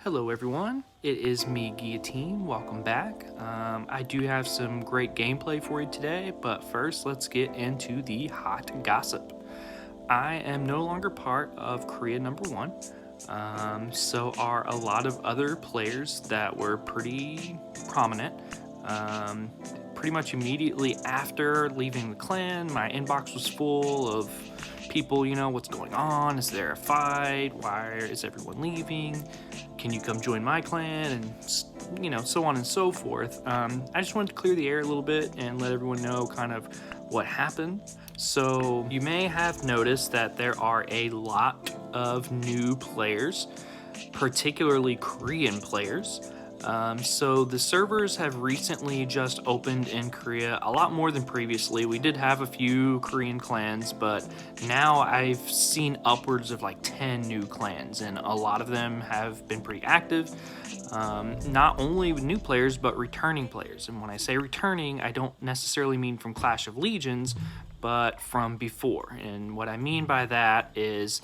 Hello everyone, it is me, Guillotine. Welcome back. I do have some great gameplay for you today, but first let's get into the hot gossip. I am no longer part of Korea No1, so are a lot of other players that were pretty prominent. Pretty much immediately after leaving the clan, my inbox was full of people, what's going on? Is there a fight? Why is everyone leaving? Can you come join my clan? And, so on and so forth. I just wanted to clear the air a little bit and let everyone know kind of what happened. So you may have noticed that there are a lot of new players, particularly Korean players. So the servers have recently just opened in Korea, a lot more than previously. We did have a few Korean clans, but now I've seen upwards of like 10 new clans, and a lot of them have been pretty active. Not only with new players, but returning players. And when I say returning, I don't necessarily mean from Clash of Legions, but from before. And what I mean by that is,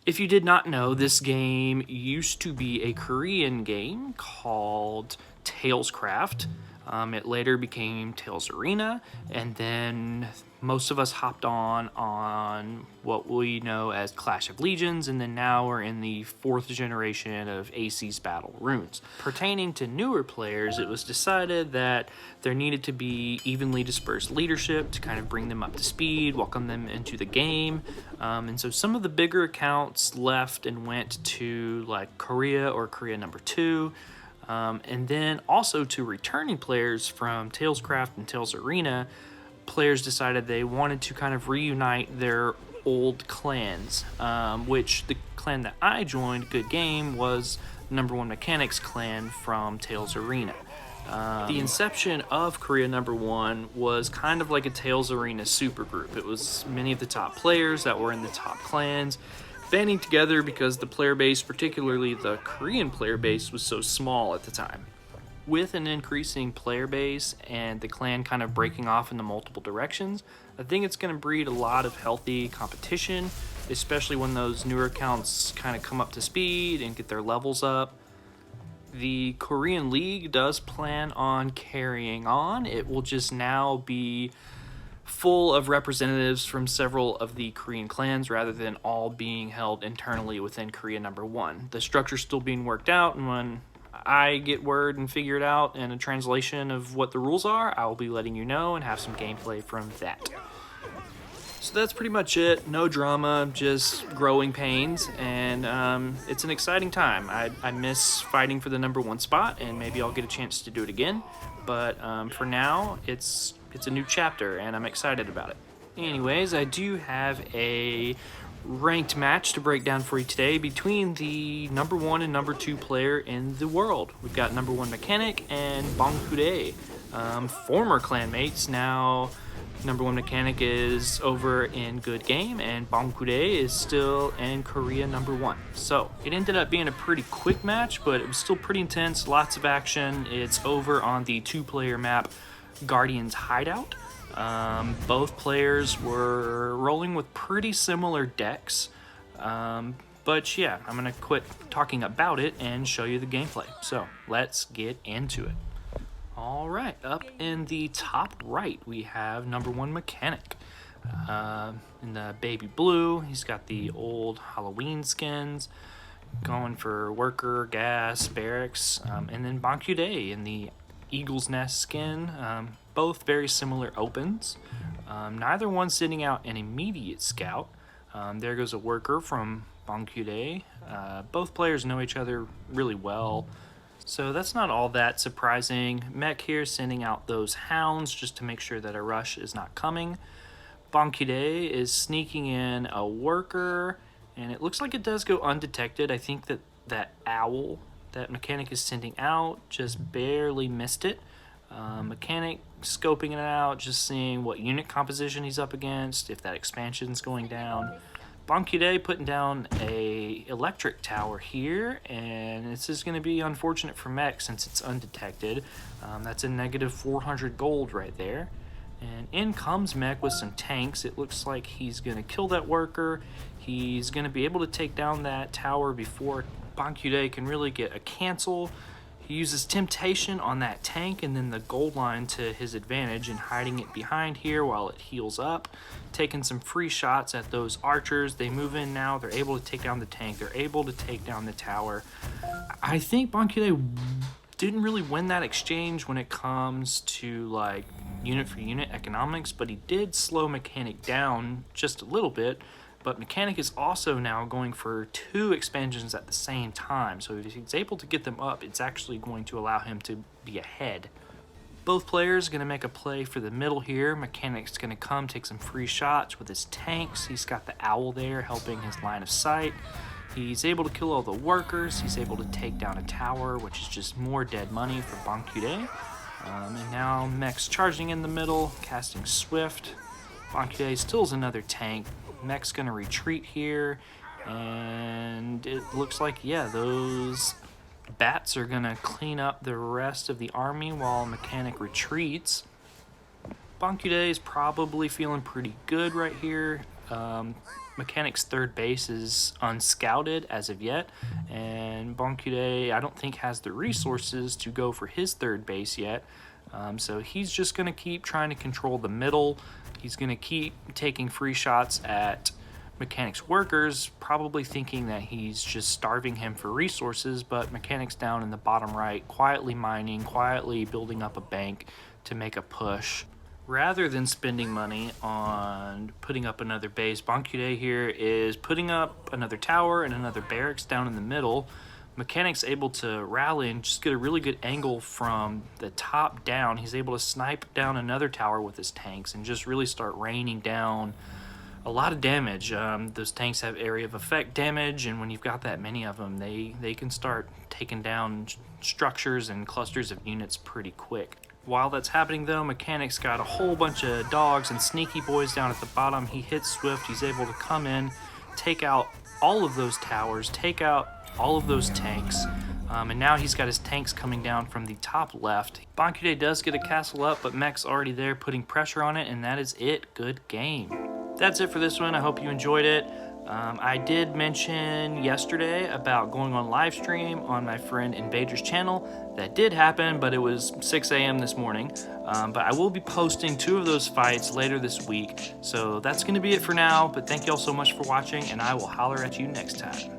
if you did not know, this game used to be a Korean game called Talescraft. It later became Tales Arena, and then most of us hopped on what we know as Clash of Legions, and then now we're in the 4th generation of Acies Battle Runes. Pertaining to newer players, it was decided that there needed to be evenly dispersed leadership to kind of bring them up to speed, welcome them into the game, and so some of the bigger accounts left and went to like Korea or Korea No.2. And then also to returning players from Talescraft and Tales Arena, players decided they wanted to kind of reunite their old clans, which the clan that I joined, Good Game, was No1Mechanic's clan from Tales Arena. The inception of Korea No1 was kind of like a Tales Arena supergroup. It was many of the top players that were in the top clans banding together because the player base, particularly the Korean player base, was so small at the time. With an increasing player base and the clan kind of breaking off into multiple directions, I think it's going to breed a lot of healthy competition, especially when those newer accounts kind of come up to speed and get their levels up. The Korean League does plan on carrying on. It will just now be full of representatives from several of the Korean clans rather than all being held internally within Korea No1. The structure's still being worked out, and when I get word and figure it out and a translation of what the rules are, I will be letting you know and have some gameplay from that. So that's pretty much it. No drama, just growing pains, and it's an exciting time. I miss fighting for the #1 spot, and maybe I'll get a chance to do it again. But for now, it's a new chapter, and I'm excited about it. Anyways, I do have a ranked match to break down for you today between the #1 and #2 player in the world. We've got No1Mechanic and Bongkure, former clanmates. Now No1Mechanic is over in Good Game, and Bongkure is still in Korea No1. So it ended up being a pretty quick match, but it was still pretty intense, lots of action. It's over on the 2-player map Guardian's Hideout. Both players were rolling with pretty similar decks, but yeah, I'm gonna quit talking about it and show you the gameplay. So let's get into it. All right, up in the top right, we have No1Mechanic. In the baby blue, he's got the old Halloween skins, going for worker, gas, barracks, and then Bongkure in the Eagle's Nest skin. Both very similar opens. Neither one sitting out an immediate scout. There goes a worker from Bongkure. Both players know each other really well, so that's not all that surprising. Mech here sending out those hounds just to make sure that a rush is not coming. Bongkure is sneaking in a worker, and it looks like it does go undetected. I think that owl that Mechanic is sending out just barely missed it. Mechanic scoping it out, just seeing what unit composition he's up against, if that expansion's going down. Bongkure putting down a electric tower here, and this is going to be unfortunate for Mech since it's undetected. That's a negative 400 gold right there. And in comes Mech with some tanks. It looks like he's going to kill that worker. He's going to be able to take down that tower before Bongkure can really get a cancel. He uses Temptation on that tank and then the gold line to his advantage and hiding it behind here while it heals up. Taking some free shots at those archers. They move in now. They're able to take down the tank. They're able to take down the tower. I think Bongkure didn't really win that exchange when it comes to like unit for unit economics, but he did slow Mechanic down just a little bit. But Mechanic is also now going for 2 expansions at the same time. So if he's able to get them up, it's actually going to allow him to be ahead. Both players are going to make a play for the middle here. Mechanic's going to come take some free shots with his tanks. He's got the owl there helping his line of sight. He's able to kill all the workers. He's able to take down a tower, which is just more dead money for Bongkure. And now Mech's charging in the middle, casting Swift. Bongkure still is another tank. Mech's gonna retreat here, and it looks like, yeah, those bats are gonna clean up the rest of the army while Mechanic retreats. Bongkure is probably feeling pretty good right here. Mechanic's third base is unscouted as of yet, and Bongkure I don't think has the resources to go for his third base yet. So he's just going to keep trying to control the middle. He's going to keep taking free shots at Mechanic's workers, probably thinking that he's just starving him for resources, but Mechanic's down in the bottom right, quietly mining, quietly building up a bank to make a push. Rather than spending money on putting up another base, Bongkure here is putting up another tower and another barracks down in the middle. Mechanic's able to rally and just get a really good angle from the top down. He's able to snipe down another tower with his tanks and just really start raining down a lot of damage. Those tanks have area of effect damage, and when you've got that many of them, they can start taking down structures and clusters of units pretty quick. While that's happening though, Mechanic's got a whole bunch of dogs and sneaky boys down at the bottom. He hits Swift. He's able to come in, take out all of those towers, take out all of those tanks, and now he's got his tanks coming down from the top left. Bongkure does get a castle up, but Mech's already there putting pressure on it, and that is it. Good game. That's it for this one. I hope you enjoyed it. I did mention yesterday about going on live stream on my friend Invader's channel. That did happen, but it was 6 a.m. this morning. But I will be posting 2 of those fights later this week. So that's going to be it for now, but thank you all so much for watching, and I will holler at you next time.